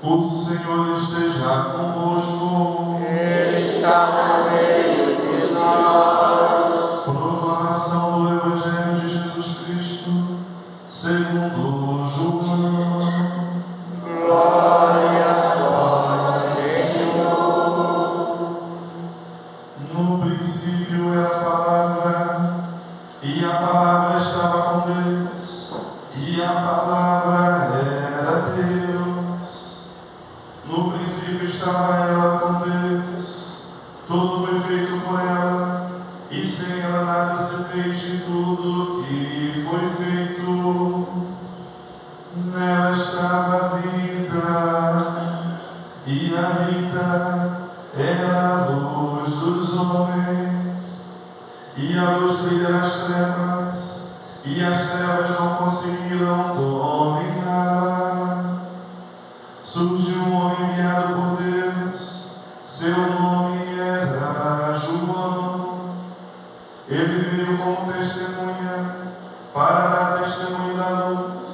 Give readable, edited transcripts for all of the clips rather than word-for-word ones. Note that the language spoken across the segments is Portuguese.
O Senhor esteja convosco. Ele está no meio de nós. Proclamação do Evangelho de Jesus Cristo, segundo João. Glória a vós, Senhor. No princípio era a palavra, e a palavra estava com Deus, e a palavra era Deus. No princípio estava ela com Deus, tudo foi feito por ela, e sem ela nada se fez de tudo que foi feito. Nela estava a vida, e a vida era a luz dos homens. E a luz brilha nas trevas, e as trevas não conseguiram dominá-la. Surgiu um homem enviado por Deus, seu nome era João. Ele veio como testemunha, para dar testemunho da luz,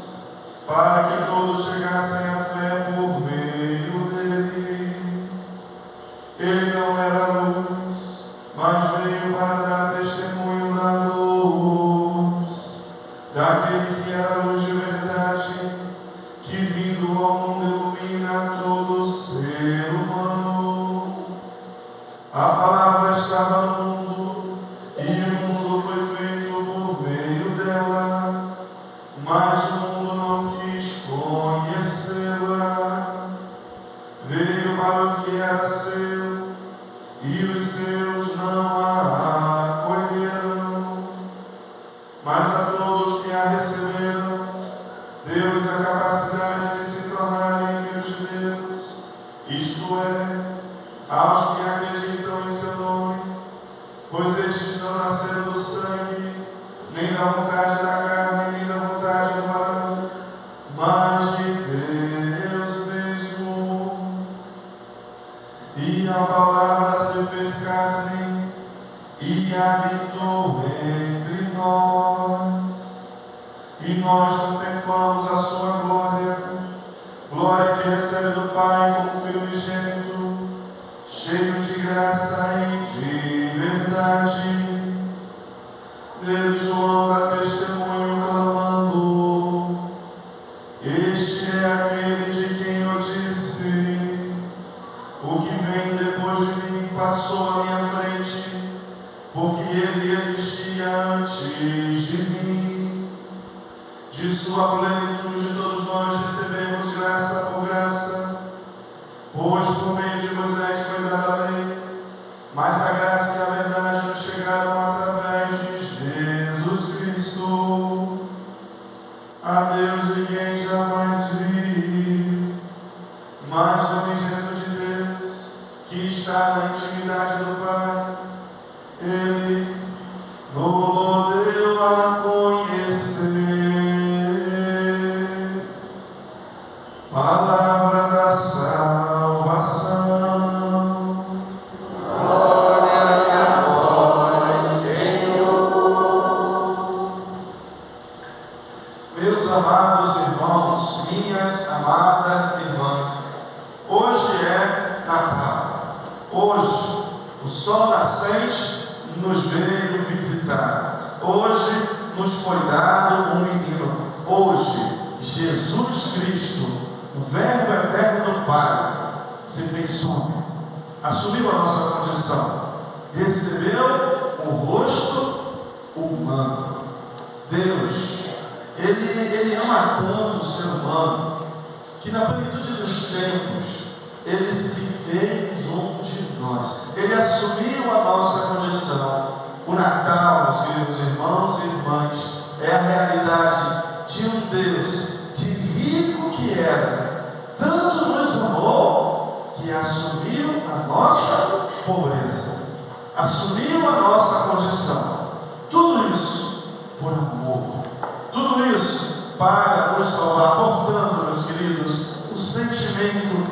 para que todos chegassem à fé por meio dele. Ele não era luz, mas veio para dar testemunho da luz, daquele que era a luz de verdade, que vindo ao mundo ilumina todo ser humano. A palavra estava no mundo, e o mundo foi feito por meio dela, mas o mundo não quis conhecê-la. Veio para o que era seu, e os seus não a acolheram. Mas a todos que a receberam, deu-lhes a capacidade de se tornarem filhos de Deus, isto é, aos que acreditam em seu nome, pois estes não nasceram do sangue, nem da vontade da carne, nem da vontade do varão, mas de Deus mesmo. E a palavra se fez carne e habitou entre nós, e nós contemplamos a sua glória, glória que recebe do Pai como Filho unigênito, cheio de graça e de verdade. Dele João dá testemunho clamando: este é aquele de quem eu disse, o que vem depois de mim passou à minha frente, porque ele existia antes de mim. De sua plenitude todos nós recebemos graça por graça, pois por meio de Moisés foi dada a lei, mas a graça e a verdade nos chegaram através de Jesus Cristo. A Deus ninguém jamais viu, mas o unigênito de Deus, que está na intimidade do Pai, ele nos deu a conhecer. Palavra da salvação. Glória a vós, Senhor. Meus amados irmãos, minhas amadas irmãs, hoje é Natal. Hoje o sol nascente nos veio visitar. Hoje nos foi dado um menino. Hoje Jesus Cristo, o Verbo eterno do Pai, se fez homem, assumiu a nossa condição, recebeu o rosto humano. Deus, Ele ama tanto o ser humano, que na plenitude dos tempos, Ele se fez um de nós. Ele assumiu a nossa condição. O Natal, meus queridos irmãos e irmãs, é a realidade de um Deus, de rico que era, tanto nos amou, que assumiu a nossa pobreza, assumiu a nossa condição. Tudo isso por amor, tudo isso para nos salvar. Portanto, meus queridos, o sentimento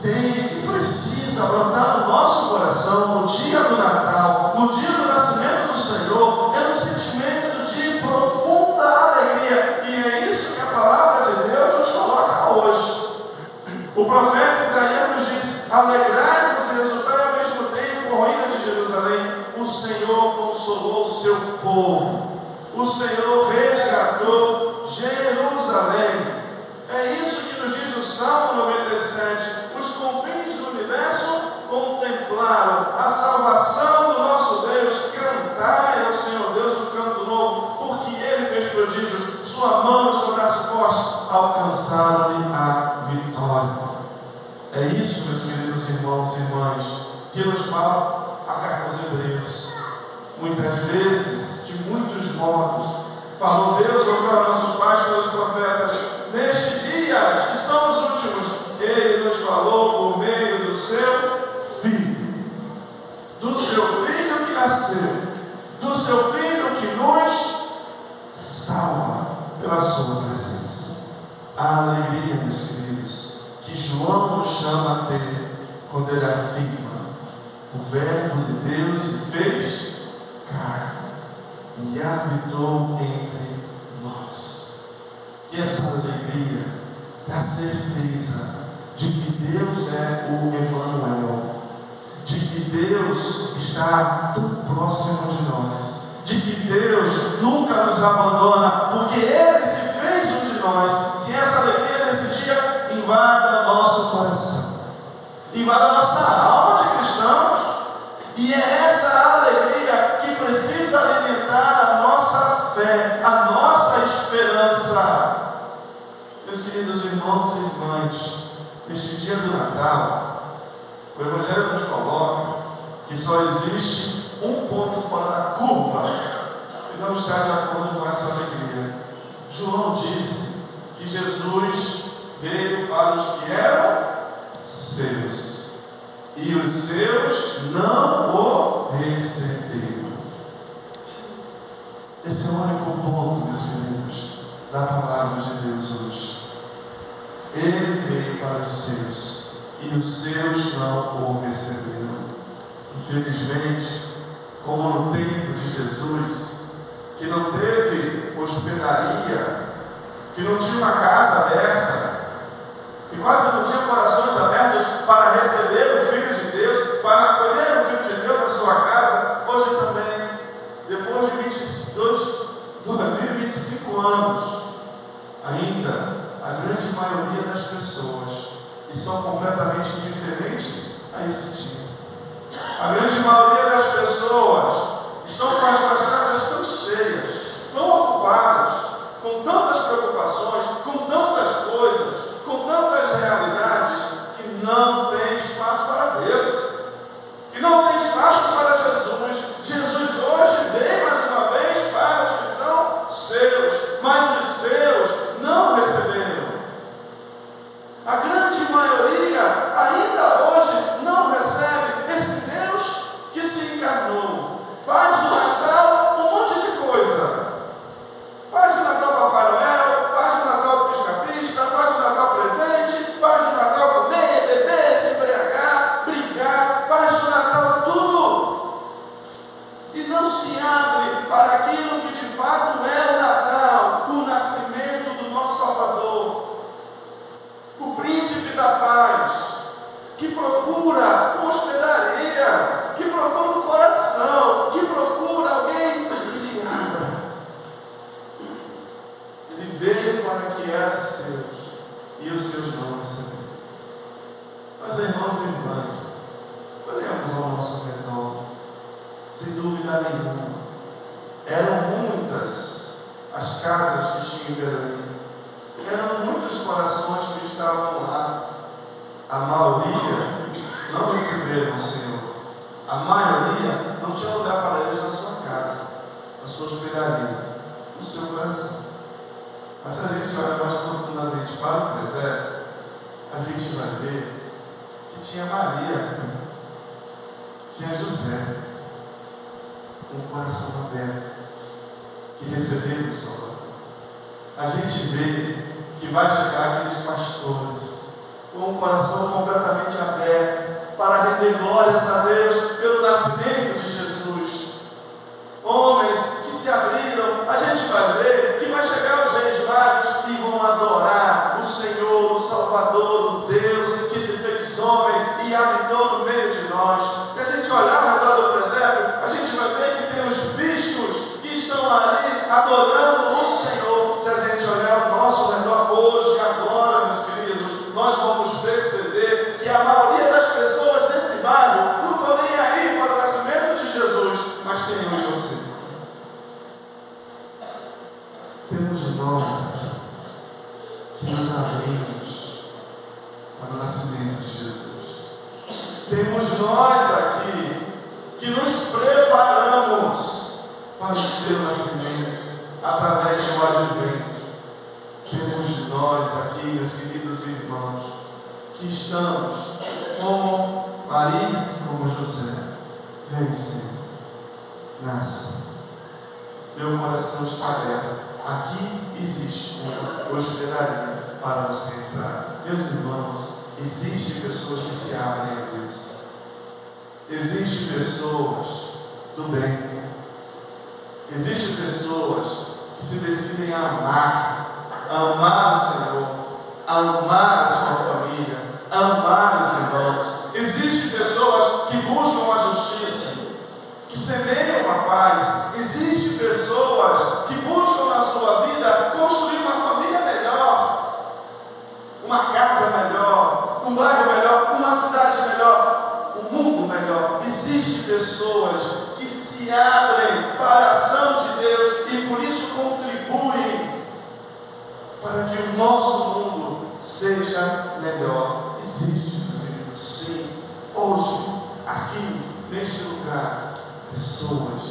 que precisa brotar no nosso coração no dia do Natal, no dia do nascimento do Senhor, é um sentimento de profunda alegria, e é isso que a palavra de Deus nos coloca hoje. O profeta Isaías nos diz: alegrai-vos e exultai ao mesmo tempo, ruína de Jerusalém, o Senhor consolou o seu povo, o Senhor resgatou Jerusalém. É isso que nos diz o Salmo 97. Os confins do universo contemplaram a salvação do nosso Deus. Cantai ao Senhor Deus um canto novo, porque Ele fez prodígios, sua mão e seu braço forte alcançaram-lhe a vitória. É isso, meus queridos irmãos e irmãs, que nos fala a carta aos Hebreus. Muitas vezes, de muitos modos, falou Deus aos nossos pais pelos profetas. Nestes dias, que são os últimos, Ele nos falou por meio do seu Filho, do seu Filho que nasceu, do seu Filho que nos salva pela sua presença. A alegria, meus queridos, que João nos chama a ter quando ele afirma: o Verbo de Deus se fez carne e habitou entre nós. E essa alegria da certeza de que Deus é o Emmanuel, de que Deus está tão próximo de nós, de que Deus nunca nos abandona, porque Ele se fez um de nós. Que essa alegria nesse dia invada nosso coração, invada nossa alma de cristãos, e é essa alegria que precisa alimentar a nossa fé, a nossa esperança. Meus queridos irmãos e irmãs, neste dia do Natal, o Evangelho nos coloca que só existe um ponto fora da curva que não está de acordo com essa alegria. João disse que Jesus veio para os que eram seus, e os seus não o receberam. Esse é o único ponto, meus queridos, da palavra de Deus hoje. Ele veio para os seus, e os seus não o receberam. Infelizmente, como no tempo de Jesus, que não teve hospedaria, que não tinha uma casa aberta, que quase não tinha corações abertos para receber o Filho de Deus, para acolher o Filho de Deus na sua casa, hoje também, depois de 2025 anos, ainda a grande maioria das pessoas estão completamente indiferentes a esse dia. A grande maioria das pessoas estão com as suas casas tão cheias, tão ocupadas, com tantas preocupações, com tantas coisas, com tantas realidades, que não tem espaço para Deus, que não tem espaço para Jesus. Jesus hoje veio mais uma vez para os que são seus, mas os seus não receberam. A grande maioria ainda hoje não recebe esse Deus que se encarnou. Faz do Natal um monte de coisa. Faz do Natal Papai Noel, faz do Natal pisca-pista, faz do Natal presente, faz do Natal comer, beber, se embriagar, brigar, faz do Natal tudo. E não se abre para aquilo que de fato é o Natal, o nascimento do nosso Salvador, o príncipe da paz, que procura uma hospedaria, que procura um coração, que procura alguém que lhe abra. Ele veio para que era seus, e os seus não receberam. Mas, irmãos e irmãs, olhamos ao nosso redor, sem dúvida nenhuma, eram muitas as casas que tinham em Belém. Eram muitos corações que estavam lá. A maioria não receberam o Senhor. A maioria não tinha lugar para eles na sua casa, na sua hospedaria, no seu coração. Mas se a gente olha mais profundamente para o presépio, a gente vai ver que tinha Maria, tinha José, com o coração aberto, que receberam o Salvador. A gente vê que vai chegar aqueles pastores com o coração completamente aberto para render glórias a Deus pelo nascimento de Jesus. Homens que se abriram, a gente vai ver que vai chegar os reis magos e vão adorar o Senhor, o Salvador, o Deus que se fez homem e habitou no meio de nós. Se a gente olhar ao redor do presépio, a gente vai ver que tem os bichos que estão ali adorando o Senhor. Se a gente olhar ao nosso redor hoje, agora, meus queridos, nós vamos perceber que a maioria das pessoas desse bairro não estão nem aí para o nascimento de Jesus, mas tem eu e você. Temos nós aqui que nos abrimos para o nascimento de Jesus. Temos nós aqui que nos preparamos para o seu nascimento através do advento. Temos nós aqui, meus queridos irmãos, que estamos como Maria, como José. Vem, Senhor, nasce. Meu coração está aberto. Aqui existe uma hospedaria para você entrar. Meus irmãos, existem pessoas que se abrem a Deus. Existem pessoas do bem. Existem pessoas que se decidem a amar o Senhor, amar a sua família, amar os irmãos. Existem pessoas que buscam a justiça, que semeiam a paz. Existem pessoas que buscam na sua vida construir uma família melhor, uma casa melhor, um bairro melhor, uma cidade melhor, um mundo melhor. Existem pessoas que se abrem para a ação de Deus e por isso contribuem para que o nosso mundo seja melhor. Existe, meus queridos, sim, hoje, aqui, neste lugar, pessoas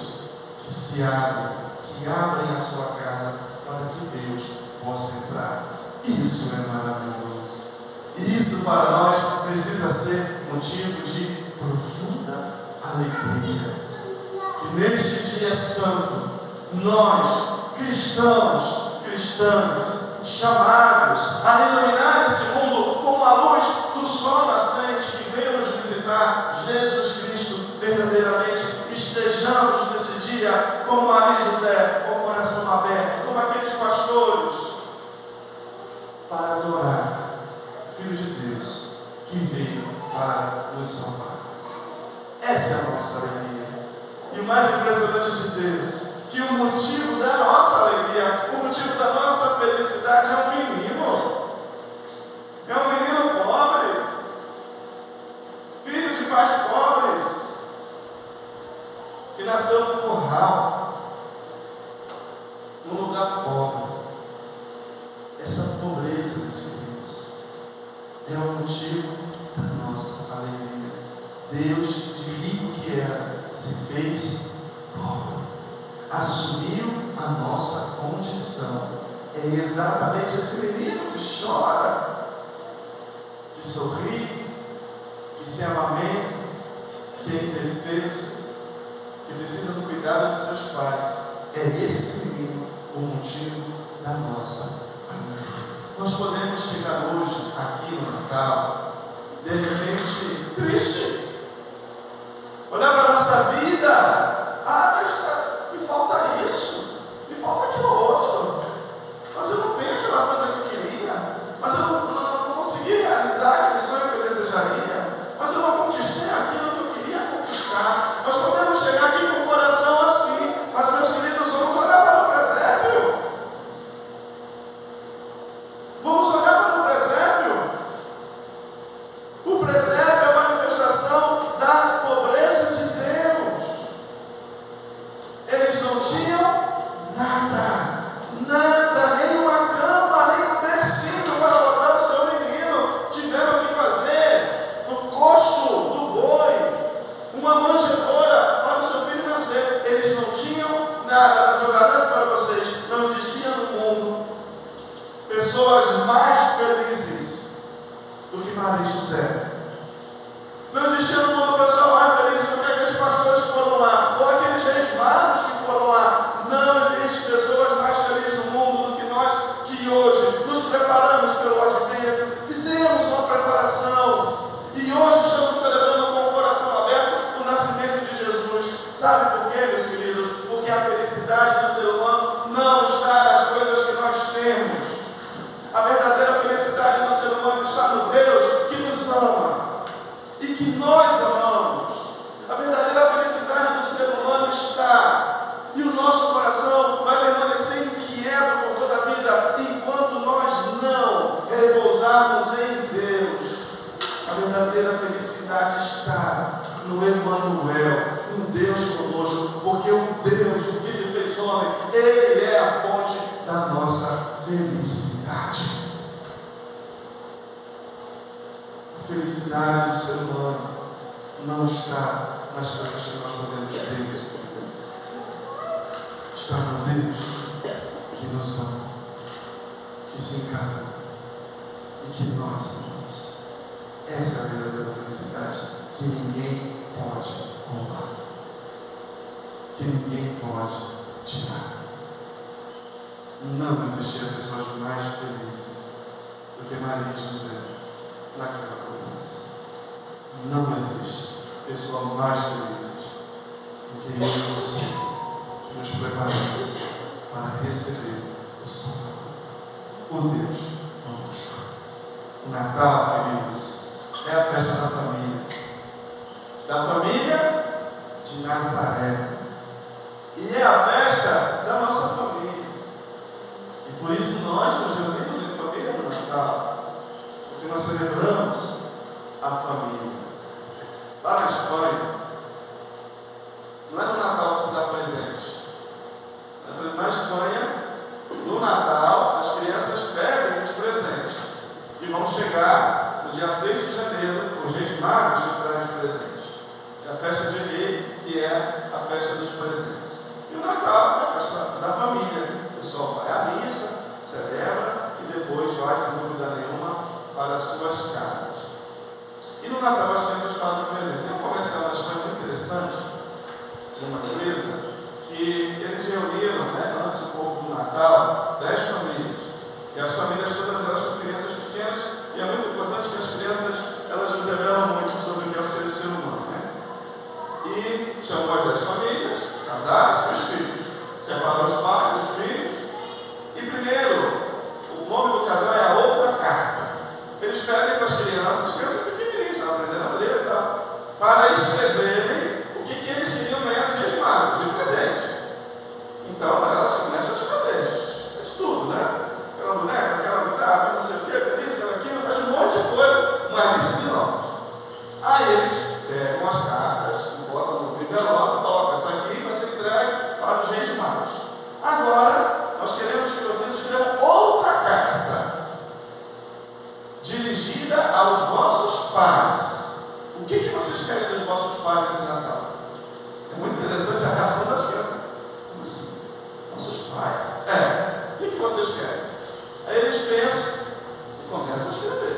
que se abrem, que abrem a sua casa para que Deus possa entrar. Isso é maravilhoso. E isso para nós precisa ser motivo de profunda alegria. Que neste dia santo, nós, cristãs, chamados a iluminar esse mundo como a luz do sol nascente que veio nos visitar, Jesus Cristo, verdadeiramente estejamos nesse dia como Maria e José, com o coração aberto, como aqueles pastores, para adorar o Filho de Deus que veio para nos salvar. Essa é a nossa alegria. E o mais impressionante de Deus, que o motivo da nossa alegria, o motivo da nossa felicidade é um menino. É um menino pobre, filho de pais pobres, que nasceu no curral, num lugar pobre. Essa pobreza, meus queridos, é o motivo da nossa alegria. Deus, de rico que era, se fez pobre, assumiu a nossa condição. É exatamente esse menino que chora, que sorri, que se amamenta, que é indefeso, que precisa do cuidado de seus pais. É esse menino o motivo da nossa alegria. Nós podemos chegar hoje aqui no Natal, de repente, triste, olhar para a nossa vida. Mas me falta isso, me falta aquilo outro, mas eu não tenho aquela coisa que eu queria, mas eu não consegui realizar aquele sonho que eu desejaria, mas eu não conquistei aquilo que eu queria conquistar. Nós podemos chegar aqui com o coração assim, mas, meus queridos, vamos olhar para o presépio. Vamos olhar para o presépio. O presépio é a manifestação pessoas mais felizes do que Maria e José. Não existia no mundo pessoa mais feliz do que aqueles pastores que foram lá, ou aqueles reis magos que foram lá. Não existe pessoas mais felizes no mundo do que nós que hoje nos preparamos pelo advento, fizemos uma preparação e hoje estamos celebrando com o coração aberto o nascimento de Jesus. Sabe por quê, meus queridos? Porque a felicidade do ser humano não está nas coisas que nós temos. A verdadeira felicidade do ser humano está no Deus que nos ama e que nós amamos. A verdadeira felicidade do ser humano está, e o nosso coração vai permanecer inquieto por toda a vida enquanto nós não repousarmos em Deus. A verdadeira felicidade está no Emmanuel, um Deus conosco, porque o Deus que se fez homem, Ele é a fonte da nossa felicidade. A felicidade do ser humano não está nas coisas que nós podemos ter, está no Deus que nos ama, que se encarna e que nós amamos. Essa é a verdadeira felicidade que ninguém pode roubar, que ninguém pode tirar. Não existia pessoas mais felizes do que Maria e José naquela promessa. Não existe pessoa mais feliz do que eu e você, que nos preparamos para receber o Salvador, o Deus conosco. O Natal, queridos, é a festa da família de Nazaré, e é a festa da nossa família. E por isso nós nos reunimos em família no Natal, porque nós celebramos a família. Lá na Espanha, não é no Natal que se dá presente. Na Espanha, no Natal, as crianças pedem os presentes, que vão chegar no dia 6 de janeiro, os Reis Magos que trazem os presentes. É a festa de Rei, que é a festa dos presentes. E o Natal é a festa da família. O pessoal vai à missa, celebra e depois vai, sem dúvida nenhuma, para as suas casas. E no Natal as crianças fazem um presente. Tem um comercial na Espanha muito interessante, de uma empresa, que eles reuniram, antes um pouco do Natal, 10 famílias. E as famílias todas elas são crianças pequenas, e é muito importante que as crianças elas nos revelam muito sobre o que é o ser humano. E chamou as 10 famílias, os casais, os filhos, separou os pais dos filhos, e primeiro, o nome do casal é a outra carta. Eles pedem para as crianças pequenininhas, estão aprendendo a ler e tal, para escreverem o que eles queriam ganhar dos Reis Magos, de presente. Então, elas começam a escrever, é tudo, né? Aquela boneca, aquela guitarra, não sei o que, isso, aquilo, faz um monte de coisa, uma lista enorme. Aí eles pegam as cartas, botam no envelope, colocam essa aqui vai ser entregue para os Reis Magos. Agora, nós queremos que vocês escrevam outra carta, dirigida aos vossos pais. O que vocês querem dos vossos pais nesse Natal? É muito interessante a reação das crianças. Como assim? Nossos pais? O que vocês querem? Aí eles pensam e começam a escrever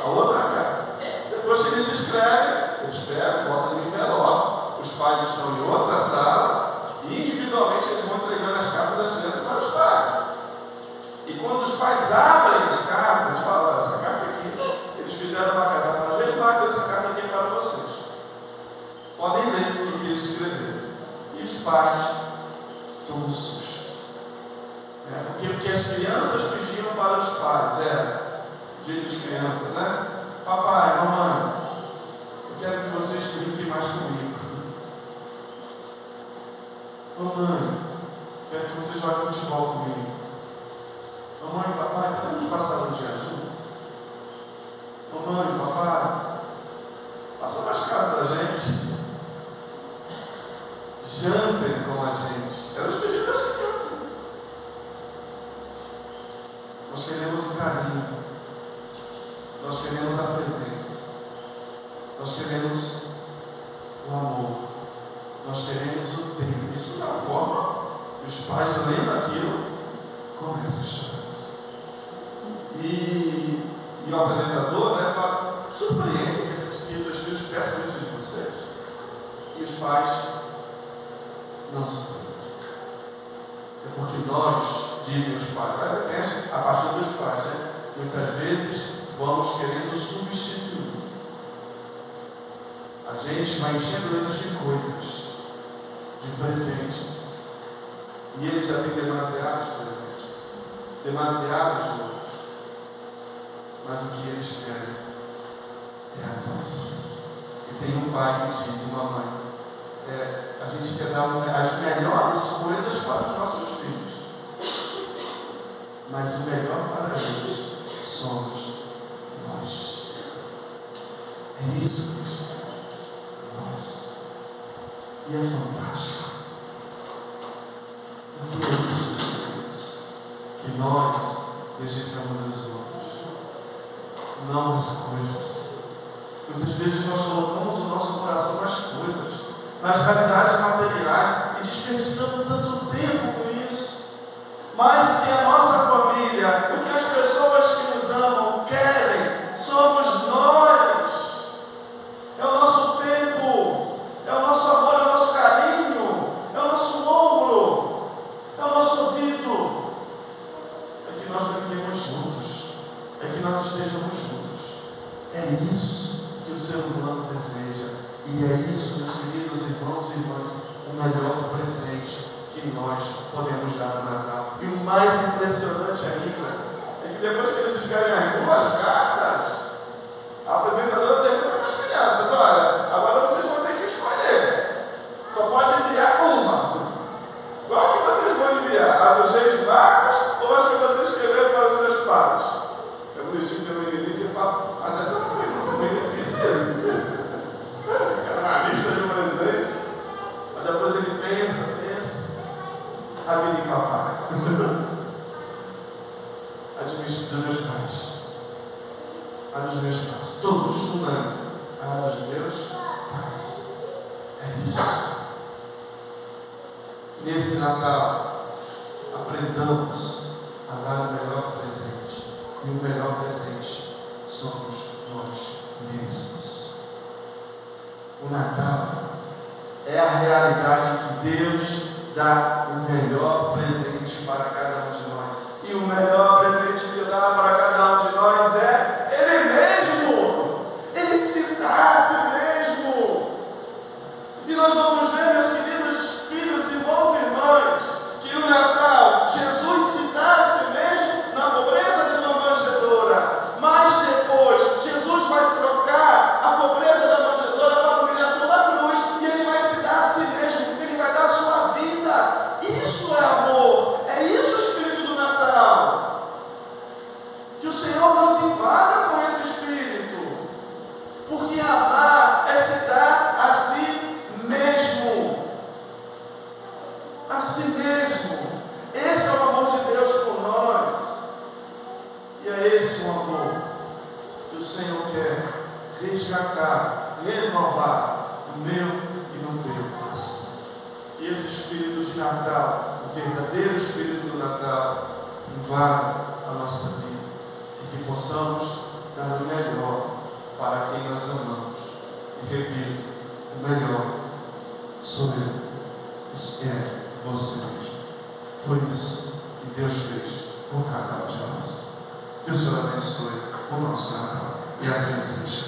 a outra carta. Depois que eles escrevem, eles pegam, botam no envelope, os pais estão em outra sala e individualmente eles vão entregando as cartas das crianças para os pais. E quando os pais abrem as cartas, eles falam: essa carta aqui, eles fizeram uma carta para os Reis Magos, essa carta aqui é para vocês. Podem ler o que eles escreveram. E os pais tomam um susto. Porque o que as crianças pediram para os pais era, jeito de criança, né? Papai, mamãe, eu quero que vocês brinquem mais comigo. Mamãe, eu quero que vocês joguem futebol comigo. Mamãe, papai, podemos passar um dia junto? Mamãe, papai, passa mais casa da gente. Jantem com a gente. Eram os pedidos das crianças. Nós queremos o carinho. Nós queremos a presença. Nós queremos o amor. Nós queremos o tempo. Isso é a forma que os pais, lendo aquilo, começam a chorar. apresentador, né, fala, surpreende que os filhos peçam isso de vocês. E os pais não surpreendem. É porque nós, dizem os pais, a paixão dos pais, né? Muitas vezes vamos querendo substituir. A gente vai enchendo eles de coisas, de presentes. E eles já têm demasiados presentes, demasiados outros. Mas o que eles querem é a nós. E tem um pai que diz, uma mãe, a gente quer dar as melhores coisas para os nossos filhos. Mas o melhor para eles somos nós. É isso que eles querem. Nós. E é fantástico. O que é isso, queridos? Que nós desejamos dos outros. Não as coisas. Muitas vezes nós colocamos o nosso coração nas coisas, nas realidades materiais, e desperdiçamos tanto tempo com isso. Mais do que a nossa família, o que as pessoas que nos amam querem, somos nós. É o nosso tempo, é o nosso amor, é o nosso carinho, é o nosso ombro, é o nosso ouvido. É que nós brinquemos juntos, é que nós estejamos juntos. É isso que o ser humano deseja. E é isso, meus queridos irmãos e irmãs, o melhor presente que nós podemos dar no Natal. E o mais impressionante ainda é que depois que eles escrevem as duas cartas, a apresentadora pergunta para as crianças: olha, agora vocês vão ter que escolher. Só pode enviar uma. Qual que vocês vão enviar? A dos Reis Magos ou as que vocês escreveram para os seus pais? É bonitinho ter um menino que fala, mas essa é uma pergunta bem difícil. Era uma lista de um presente. Mas depois ele pensa. A de papai. A dos meus pais. A dos meus pais. Todos unânimes. A dos meus pais. É isso. Nesse Natal, aprendamos a dar o melhor presente. E o melhor presente somos nós mesmos. O Natal é a realidade que Deus dá o melhor presente para cada um de nós. E o melhor presente que dá para cada um de nós é Ele mesmo. Ele se dá a si mesmo. E nós vamos ver, meus queridos filhos, irmãos e irmãs, que no Natal Jesus se dá a si mesmo na pobreza de uma manjedoura. Mas depois Jesus vai trocar a pobreza da manjedoura para a humilhação da cruz, e Ele vai se dar a si mesmo. Ele vai dar a sua vida. Isso é amor. É isso o espírito do Natal. Que o Senhor nos invada com esse espírito. Porque amar é se dar a si mesmo. A si mesmo. Esse é o amor de Deus por nós. E é esse o amor que o Senhor quer resgatar, renovar no meu e no teu coração. Que esse espírito de Natal, o verdadeiro espírito do Natal, invada a nossa vida. E que possamos dar o melhor para quem nós amamos. E repito, o melhor sou eu. Isso é você mesmo. Foi isso que Deus fez por cada um de nós. Que o Senhor abençoe o nosso Natal. E assim seja.